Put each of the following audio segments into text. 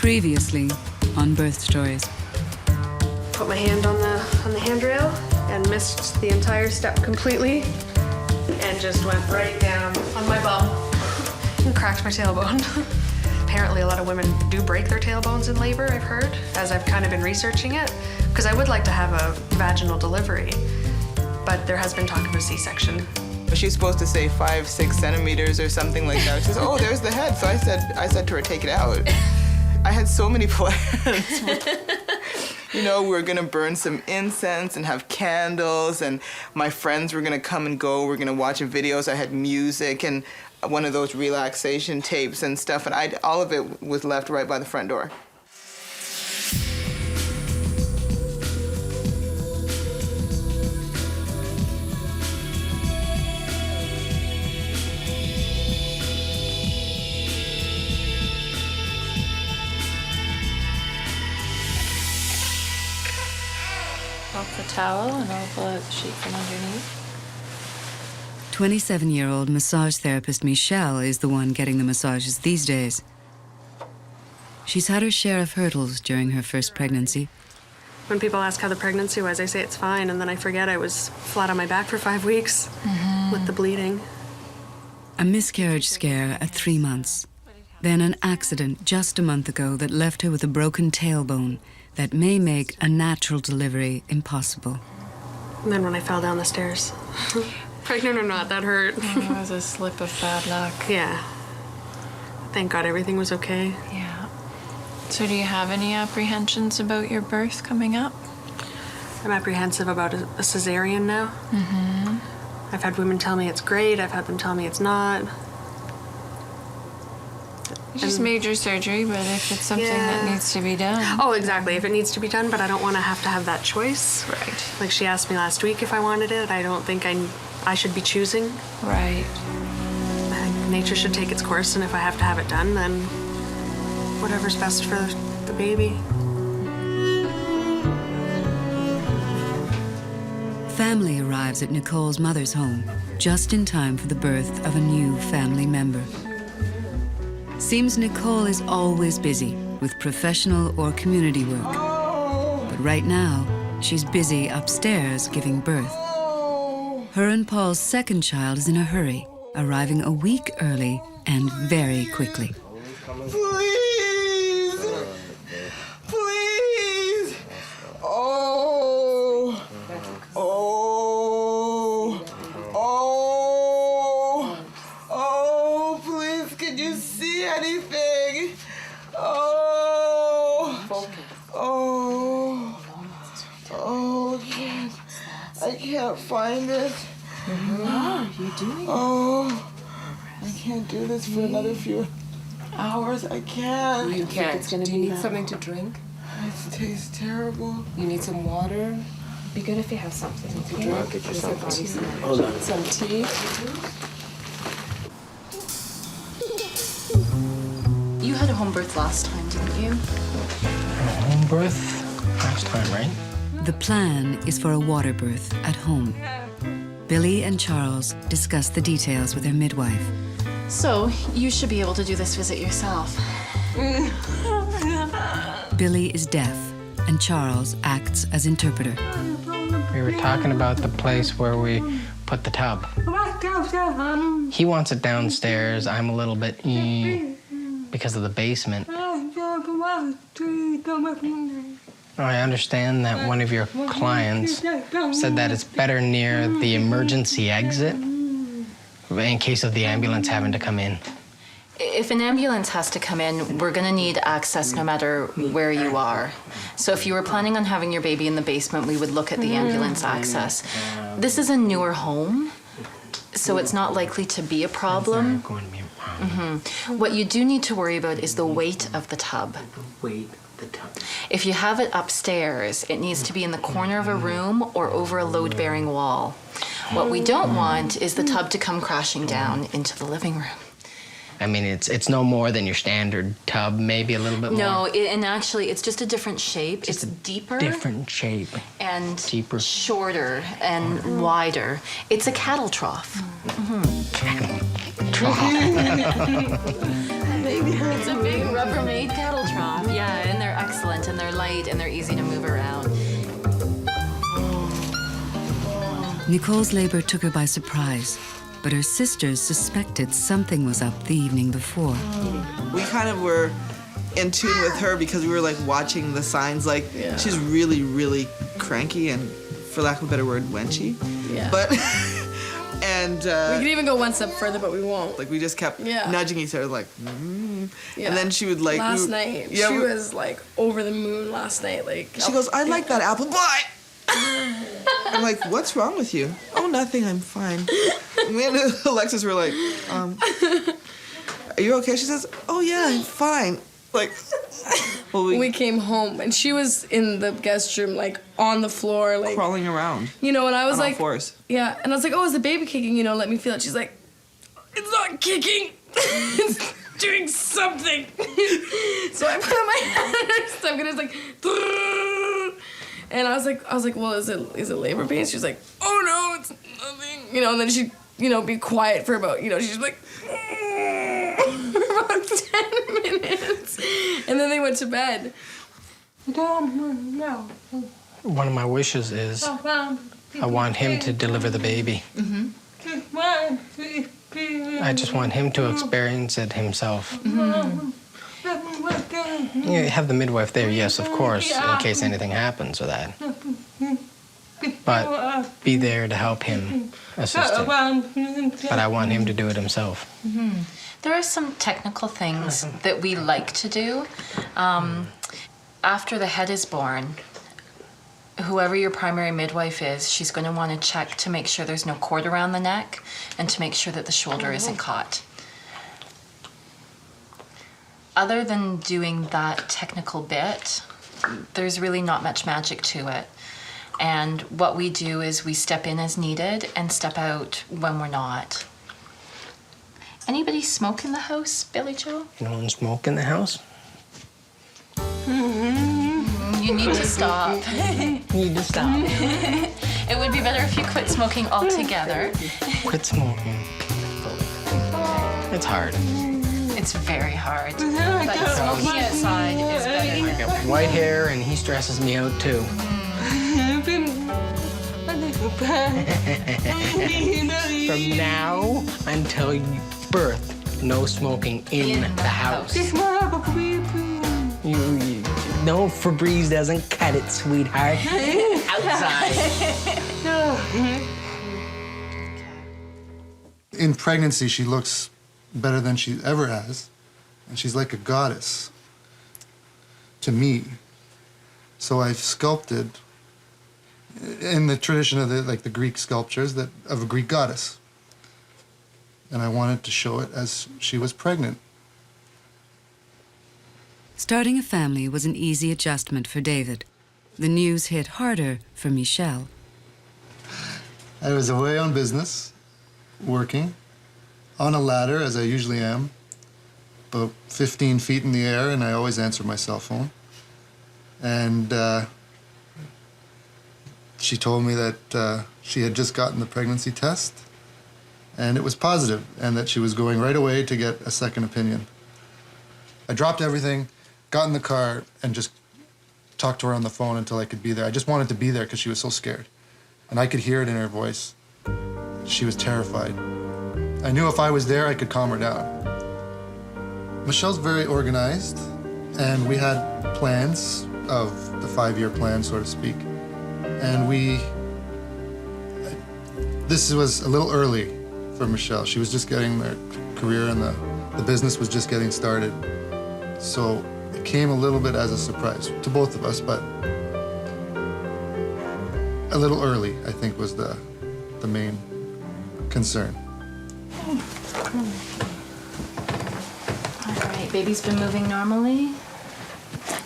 Previously on Birth Stories. Put my hand on the handrail and missed the entire step completely and just went right down on my bum and cracked my tailbone. Apparently a lot of women do break their tailbones in labor, I've heard, as I've kind of been researching it, because I would like to have a vaginal delivery, but there has been talk of a C-section. She's supposed to say 5-6 centimeters or something like that. She says, "Oh, there's the head." So I said to her, "Take it out." I had so many plans. You know, we were gonna burn some incense and have candles, and my friends were gonna come and go. We were gonna watch videos. I had music and one of those relaxation tapes and stuff, and all of it was left right by the front door. Off the towel and I'll pull out the sheet from underneath. 27-year-old massage therapist Michelle is the one getting the massages these days. She's had her share of hurdles during her first pregnancy. When people ask how the pregnancy was, I say it's fine, and then I forget I was flat on my back for 5 weeks with the bleeding. A miscarriage scare at 3 months. Then an accident just a month ago that left her with a broken tailbone that may make a natural delivery impossible. And then when I fell down the stairs. Pregnant or not, that hurt. It was a slip of bad luck. Yeah. Thank God everything was okay. Yeah. So do you have any apprehensions about your birth coming up? I'm apprehensive about a cesarean now. I've had women tell me it's great. I've had them tell me it's not. You just major surgery, but if it's something that needs to be done. Oh, exactly. If it needs to be done, but I don't want to have that choice. Right. Like she asked me last week if I wanted it. I don't think I should be choosing. Right. I think nature should take its course, and if I have to have it done, then whatever's best for the baby. Family arrives at Nicole's mother's home just in time for the birth of a new family member. Seems Nicole is always busy with professional or community work. But right now, she's busy upstairs giving birth. Her and Paul's second child is in a hurry, arriving a week early and very quickly. Please! Please! Oh! Oh! Oh! Oh, please, can you see anything? Oh! Oh! Oh, I can't find it. You doing? Oh, I can't do this for another few hours. I can't. You can't. Do you need something to drink? It tastes terrible. You need some water? Be good if you have something to drink. Get yourself some tea. You had a home birth last time, didn't you? Home birth last time, right? The plan is for a water birth at home. Billy and Charles discuss the details with their midwife. So, you should be able to do this visit yourself. Billy is deaf, and Charles acts as interpreter. We were talking about the place where we put the tub. He wants it downstairs. I'm a little bit because of the basement. I understand that one of your clients said that it's better near the emergency exit in case of the ambulance having to come in. If an ambulance has to come in, we're gonna need access no matter where you are. So if you were planning on having your baby in the basement, we would look at the ambulance access. This is a newer home, so it's not likely to be a problem. What you do need to worry about is the weight of the tub. If you have it upstairs, it needs to be in the corner of a room or over a load-bearing wall. What we don't want is the tub to come crashing down into the living room. I mean, it's no more than your standard tub, maybe a little bit more. No, and actually, it's just a different shape. It's deeper. Different shape. And deeper. Shorter and wider. It's a cattle trough. Trough. It's a big Rubbermaid cattle trough. Yeah, and they're excellent, and they're light, and they're easy to move around. Nicole's labor took her by surprise, but her sisters suspected something was up the evening before. We kind of were in tune with her because we were like watching the signs. Like she's really, really cranky and, for lack of a better word, wenchy. Yeah. But and we could even go one step further, but we won't. like we just kept nudging each other, like, Yeah. and then she would like last night. Yeah, she was like over the moon last night. Like she goes, I like that apple pie. I'm like, what's wrong with you? Oh, nothing. I'm fine. Me and Alexis were like, are you okay? She says, oh yeah, I'm fine. Like, well, we came home and she was in the guest room, like on the floor, like crawling around. You know, and I was on all like, fours. Yeah, and I was like, oh, is the baby kicking? You know, let me feel it. She's like, it's not kicking. It's doing something. So I put my hand on her stomach and it's like, and I was like, well, is it labor pain? She was like, oh no, it's nothing. You know, and then she, you know, be quiet for about, you know, she's like, for about 10 minutes. And then they went to bed. One of my wishes is I want him to deliver the baby. Mm-hmm. I just want him to experience it himself. Mm-hmm. You have the midwife there, yes, of course, in case anything happens with that. But be there to help him assist him. But I want him to do it himself. Mm-hmm. There are some technical things that we like to do. After the head is born, whoever your primary midwife is, she's going to want to check to make sure there's no cord around the neck and to make sure that the shoulder isn't caught. Other than doing that technical bit, there's really not much magic to it. And what we do is we step in as needed and step out when we're not. Anybody smoke in the house, Billy Joe? No one smoke in the house? You need to stop. Need to stop. It would be better if you quit smoking altogether. Quit smoking. It's hard. It's very hard. But smoking outside is better. I got white hair and he stresses me out too. From now until birth, no smoking in the house. No, Febreze doesn't cut it, sweetheart. Outside. In pregnancy, she looks better than she ever has, and she's like a goddess to me. So I've sculpted in the tradition of the Greek sculptures of a Greek goddess, and I wanted to show it as she was pregnant. Starting a family was an easy adjustment for David. The news hit harder for Michelle. I was away on business, working, on a ladder, as I usually am, about 15 feet in the air, and I always answer my cell phone. And she told me that she had just gotten the pregnancy test, and it was positive, and that she was going right away to get a second opinion. I dropped everything, got in the car, and just talked to her on the phone until I could be there. I just wanted to be there because she was so scared. And I could hear it in her voice. She was terrified. I knew if I was there, I could calm her down. Michelle's very organized, and we had plans of the 5-year plan, so to speak. And this was a little early for Michelle. She was just getting her career, and the business was just getting started. So it came a little bit as a surprise to both of us, but a little early, I think, was the main concern. All right, baby's been moving normally.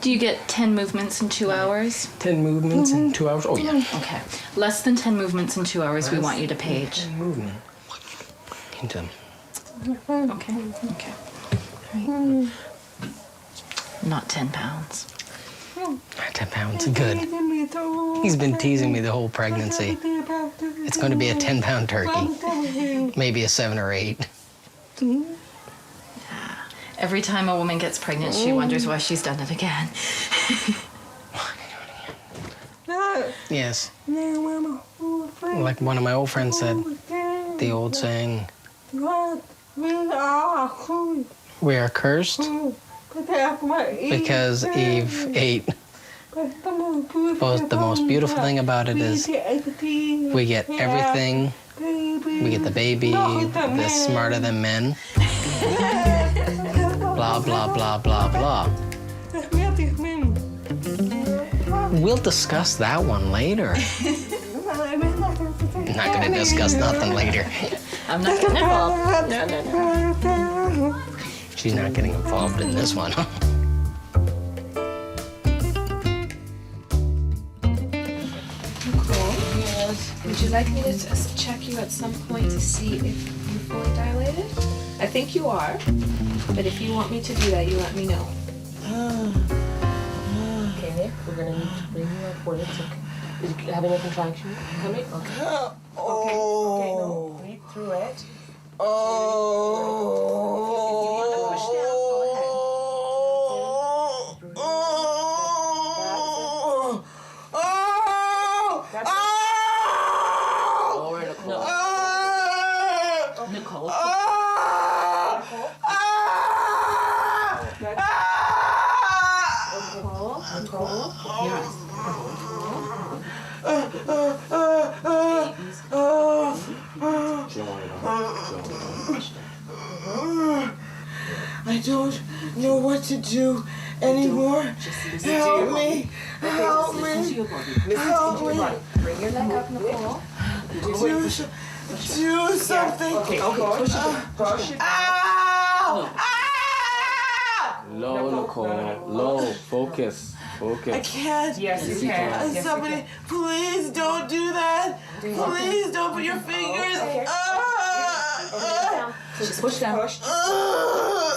Do you get 10 movements in 2 hours? 10 movements in 2 hours? Oh, yeah. Okay. Less than 10 movements in 2 hours, we want you to page. Movement. Into them. Okay. Okay. All right. Not 10 pounds. 10 pounds, good. He's been teasing me the whole pregnancy. It's going to be a 10-pound turkey. Maybe a 7 or 8. Yeah. Every time a woman gets pregnant, she wonders why she's done it again. Yes. Like one of my old friends said, the old saying, we are cursed because Eve ate. But the most beautiful thing about it is we get everything. We get the baby, the smarter than men. Blah, blah, blah, blah, blah. We'll discuss that one later. I'm not gonna discuss nothing later. I'm not getting involved. No. She's not getting involved in this one, huh? Nicole? Yes? Would you like me to check you at some point to see if you're fully dilated? I think you are, but if you want me to do that, you let me know. Okay, Nick, we're gonna need to bring you up. Is you having a contraction coming? Okay. Okay, no, breathe through it. If you want to push down, go ahead. That's it. Lower, Nicole. Nicole. Nicole. Yes. I don't know what to do anymore. Help me. Help me. Help me. Bring your leg up, Nicole. Do something. Okay, push it. Ow! Ow! Low, Nicole. Low. Focus. I can't. Yes, you can. Somebody, please don't do that. Please don't put your fingers. Just push down.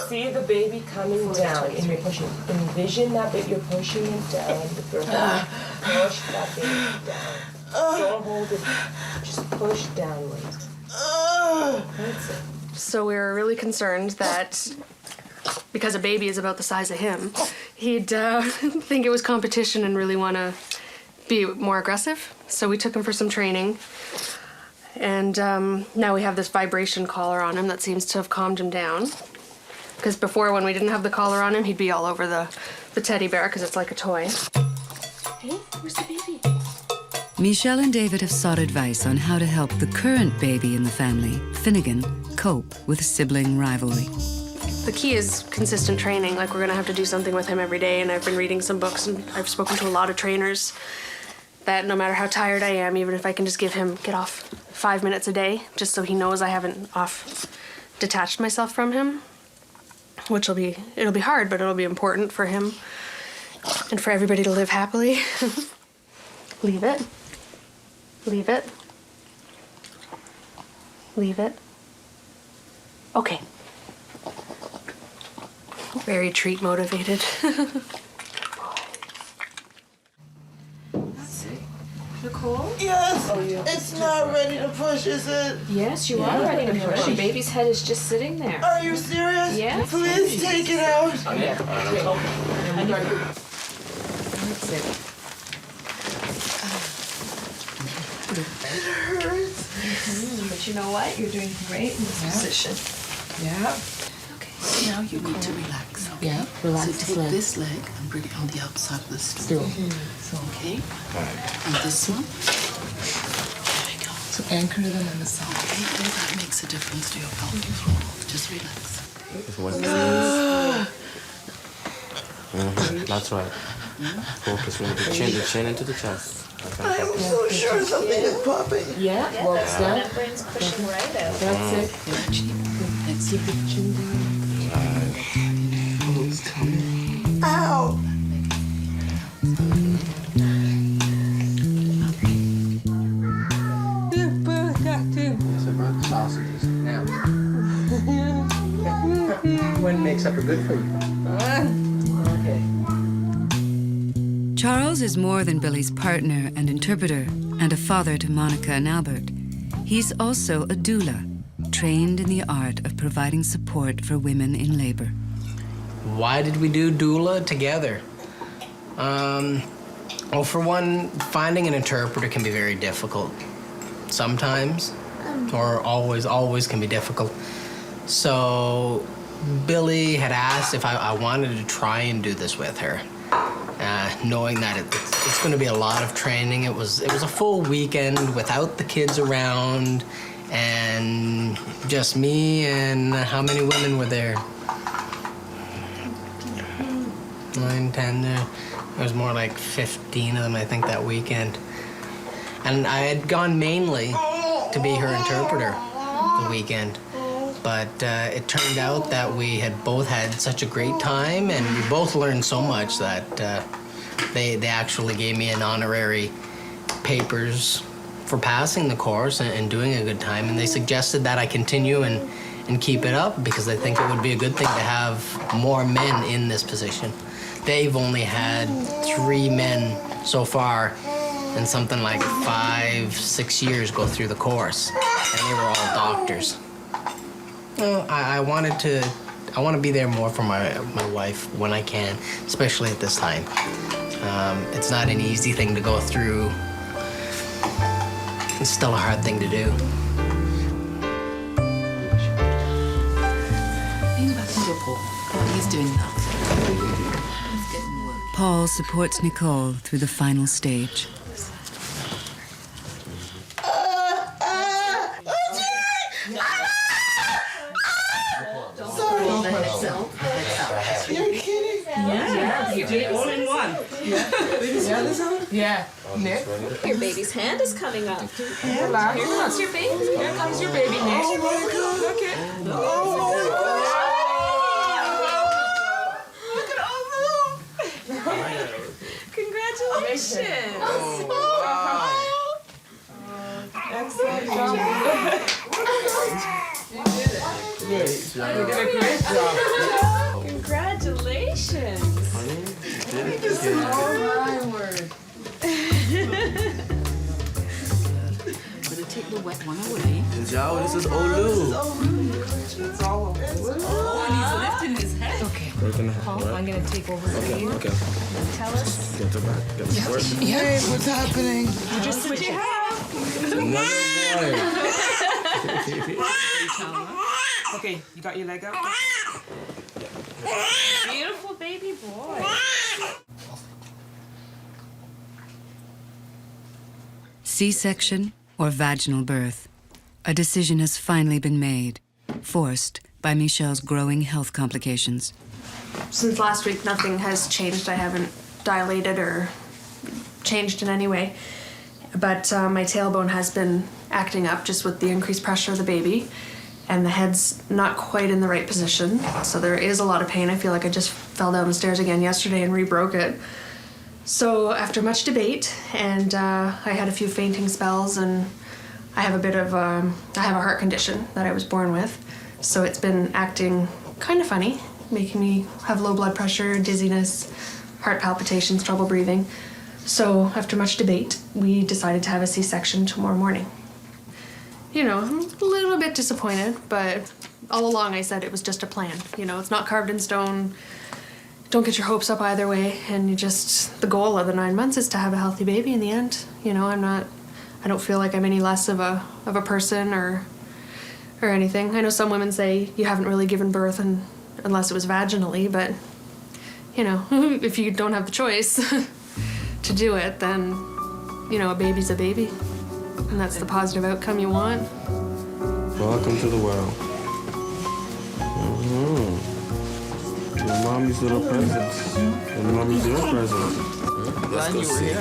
See the baby coming down, and you're pushing. Envision that, but you're pushing it down with your hand. Push that baby down. Don't hold it. Just push downwards. That's it. So we were really concerned that because a baby is about the size of him, he'd think it was competition and really want to be more aggressive. So we took him for some training. And now we have this vibration collar on him that seems to have calmed him down. Because before, when we didn't have the collar on him, he'd be all over the teddy bear because it's like a toy. Hey, where's the baby? Michelle and David have sought advice on how to help the current baby in the family, Finnegan, cope with sibling rivalry. The key is consistent training. Like, we're gonna have to do something with him every day, and I've been reading some books, and I've spoken to a lot of trainers that no matter how tired I am, even if I can just get off 5 minutes a day, just so he knows I haven't detached myself from him, it'll be hard, but it'll be important for him and for everybody to live happily. Leave it. Leave it. Leave it. Okay. Very treat motivated. Nicole? Yes, it's not ready to push, is it? Yes, you are ready to push. Your baby's head is just sitting there. Are you serious? Yes. Please take it out. That's it. It hurts. But you know what? You're doing great in this position. Yeah. Okay, so now you need to relax. Okay? Yeah, relax So this take leg. this leg and bring it on the outside of the stool. Okay? And this one. There we go. So anchor them in the side. Okay, all that makes a difference to your pelvic floor. Just relax. That's right. Focus. Bring the chin into the chest. I'm so sure something is popping. Yeah, walks down. That brain's pushing right out. That's it. Let's Keep the chin down. Ow! Sausages. Now. When makes up a good for you? Okay. Charles is more than Billy's partner and interpreter and a father to Monica and Albert. He's also a doula, trained in the art of providing support for women in labor. Why did we do doula together? Well, for one, finding an interpreter can be very difficult. Sometimes, or always can be difficult. So Billy had asked if I wanted to try and do this with her, knowing that it's going to be a lot of training. It was a full weekend without the kids around, and just me and how many women were there? 9, 10. There was more like 15 of them, I think, that weekend. And I had gone mainly to be her interpreter the weekend. But it turned out that we had both had such a great time, and we both learned so much that they actually gave me an honorary papers for passing the course and doing a good time. And they suggested that I continue and keep it up because they think it would be a good thing to have more men in this position. They've only had 3 men so far in something like 5, 6 years go through the course, and they were all doctors. Well, I want to be there more for my wife when I can, especially at this time. It's not an easy thing to go through. It's still a hard thing to do. He's doing that. Paul supports Nicole through the final stage. You're kidding? Yeah. You did it all in one. Yeah. Nick? Your baby's hand is coming up. Here comes your baby. Here comes your baby, Nick. Oh my God. Look at. Look at all of them. Congratulations. Excellent job. You did a great job. Congratulations. This is all my word. Gonna take the wet one away. Joe, this is Olu. It's all over. Oh, and he's lifting his head. Okay. Paul, I'm gonna take over for you. Okay. Tell us. Get the back. Get the work. Hey, what's happening? You just switch it half. Okay, you got your leg up? Beautiful baby boy. C-section or vaginal birth. A decision has finally been made, forced by Michelle's growing health complications. Since last week, nothing has changed. I haven't dilated or changed in any way. But my tailbone has been acting up just with the increased pressure of the baby. And the head's not quite in the right position. So there is a lot of pain. I feel like I just fell down the stairs again yesterday and re-broke it. So after much debate, and I had a few fainting spells, and I have I have a heart condition that I was born with. So it's been acting kind of funny, making me have low blood pressure, dizziness, heart palpitations, trouble breathing. So after much debate, we decided to have a C-section tomorrow morning. You know, I'm a little bit disappointed, but all along I said it was just a plan. You know, it's not carved in stone. Don't get your hopes up either way, and the goal of the 9 months is to have a healthy baby in the end. You know, I don't feel like I'm any less of a person or anything. I know some women say you haven't really given birth unless it was vaginally, but you know, if you don't have the choice to do it, then you know, a baby's a baby. And that's the positive outcome you want. Welcome to the world. Your mommy's little presents. And mommy's your presents. Let's go see.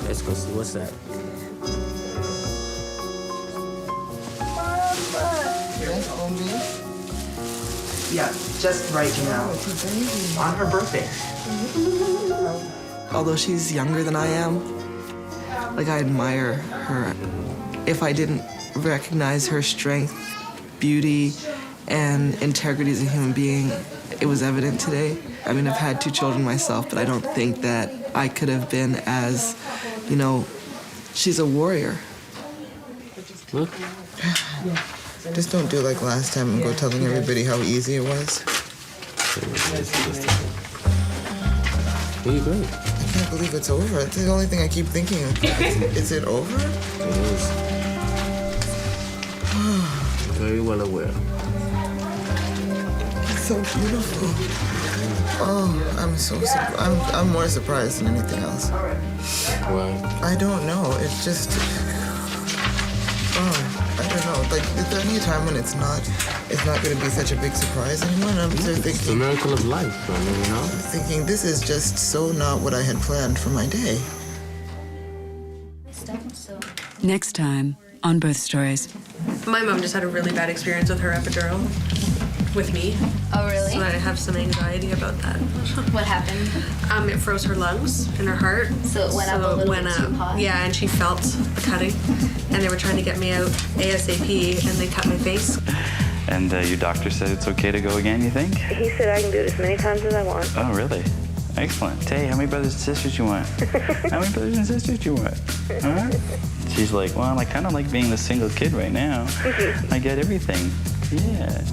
Let's go see. What's that? Yeah, just right now. On her birthday. Although she's younger than I am, like, I admire her. If I didn't recognize her strength, beauty, and integrity as a human being, it was evident today. I mean, I've had 2 children myself, but I don't think that I could have been as, you know, she's a warrior. Just don't do like last time and go telling everybody how easy it was. Are you good? I can't believe it's over. It's the only thing I keep thinking. Is it over? It is. Very well aware. It's so beautiful. Oh, I'm more surprised than anything else. Why? I don't know. It's just. I don't know. Like, is there any time when it's not going to be such a big surprise anymore? And I'm just thinking. It's the miracle of life, I mean, you know? Thinking this is just so not what I had planned for my day. Next time on Birth Stories. My mom just had a really bad experience with her epidural with me. Oh, really? So I have some anxiety about that. What happened? It froze her lungs and her heart. So it went up a little bit too hot? Yeah, and she felt the cutting. And they were trying to get me out ASAP, and they cut my face. And your doctor said it's okay to go again, you think? He said I can do it as many times as I want. Oh, really? Excellent. Tay, how many brothers and sisters you want? How many brothers and sisters you want? Huh? She's like, well, I kind of like being the single kid right now. I get everything. Yeah.